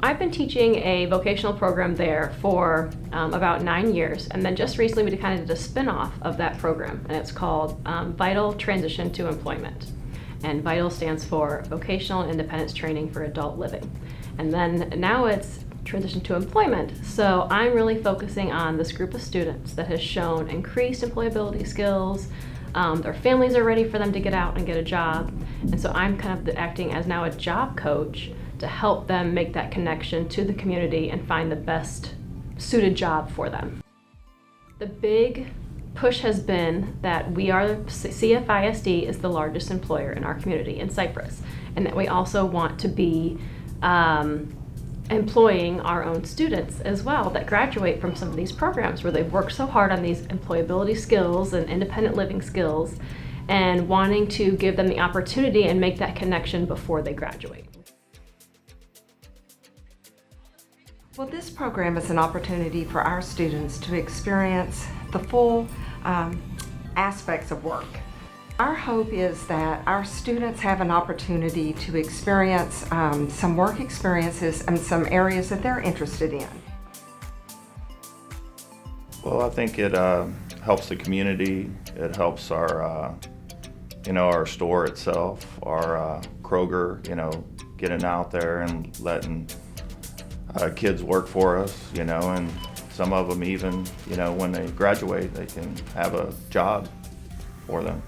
I've been teaching a vocational program there for about 9 years, and then just recently we kind of did a spin-off of that program, and it's called Vital Transition to Employment. And VITAL stands for Vocational and Independence Training for Adult Living. And then now it's Transition to Employment. So I'm really focusing on this group of students that has shown increased employability skills. Their families are ready for them to get out and get a job. And so I'm kind of acting as now a job coach to help them make that connection to the community and find the best suited job for them. The big push has been that CFISD is the largest employer in our community in Cypress, and that we also want to be employing our own students as well that graduate from some of these programs where they've worked so hard on these employability skills and independent living skills, and wanting to give them the opportunity and make that connection before they graduate. Well, this program is an opportunity for our students to experience the full aspects of work. Our hope is that our students have an opportunity to experience some work experiences and some areas that they're interested in. Well, I think it helps the community. It helps our, our store itself, our Kroger, getting out there and letting kids work for us, and some of them even, when they graduate, they can have a job for them.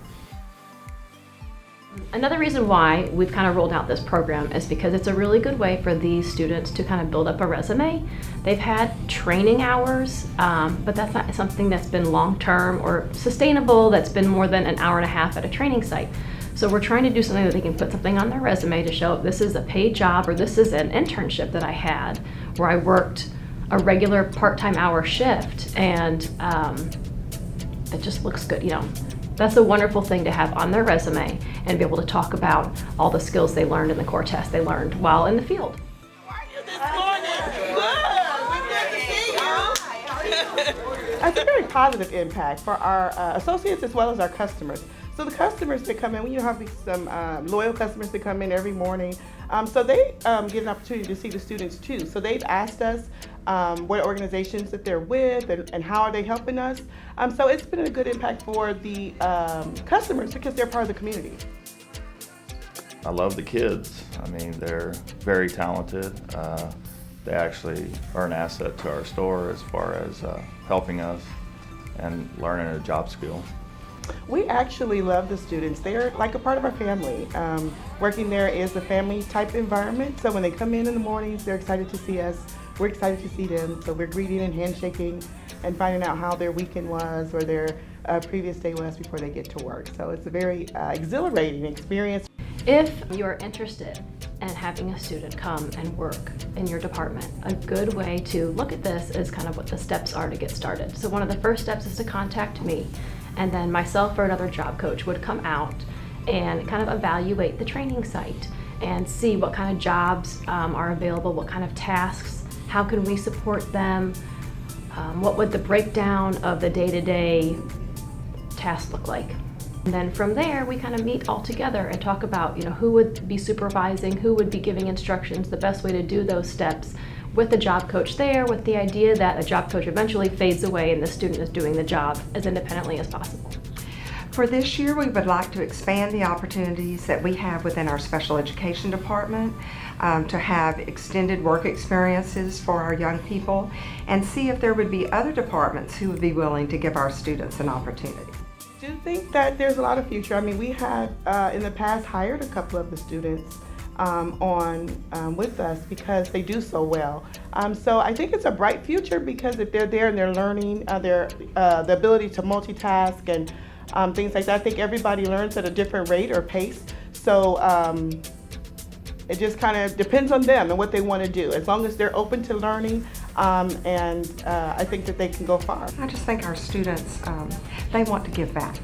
Another reason why we've kind of rolled out this program is because it's a really good way for these students to kind of build up a resume. They've had training hours, but that's not something that's been long-term or sustainable, that's been more than an hour and a half at a training site. So we're trying to do something that they can put something on their resume to show this is a paid job, or this is an internship that I had where I worked a regular part-time hour shift, and it just looks good. That's a wonderful thing to have on their resume and be able to talk about all the skills they learned in the core test they learned while in the field. How are you this morning? Good. We're good to see you. It's a very positive impact for our associates as well as our customers. So the customers that come in, we have some loyal customers that come in every morning. So they get an opportunity to see the students too. So they've asked us what organizations that they're with and how are they helping us. So it's been a good impact for the customers because they're part of the community. I love the kids. They're very talented. They actually are an asset to our store as far as helping us and learning a job skill. We actually love the students. They're like a part of our family. Working there is a family type environment. So when they come in the mornings, they're excited to see us. We're excited to see them. So we're greeting and handshaking and finding out how their weekend was or their previous day was before they get to work. So it's a very exhilarating experience. If you're interested in having a student come and work in your department, a good way to look at this is kind of what the steps are to get started. So one of the first steps is to contact me, and then myself or another job coach would come out and kind of evaluate the training site and see what kind of jobs are available, what kind of tasks, how can we support them, what would the breakdown of the day-to-day tasks look like. And then from there, we kind of meet all together and talk about, who would be supervising, who would be giving instructions, the best way to do those steps with the job coach there, with the idea that the job coach eventually fades away and the student is doing the job as independently as possible. For this year, we would like to expand the opportunities that we have within our special education department to have extended work experiences for our young people, and see if there would be other departments who would be willing to give our students an opportunity. I do think that there's a lot of future. We have in the past hired a couple of the students with us because they do so well. So I think it's a bright future because if they're there and they're learning the ability to multitask and things like that, I think everybody learns at a different rate or pace. So it just kind of depends on them and what they want to do. As long as they're open to learning, and I think that they can go far. I just think our students, they want to give back.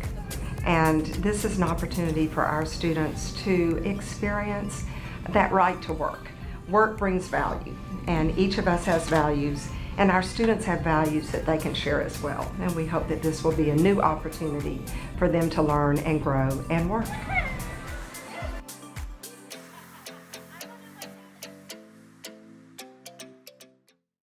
And this is an opportunity for our students to experience that right to work. Work brings value, and each of us has values, and our students have values that they can share as well. And we hope that this will be a new opportunity for them to learn and grow and work.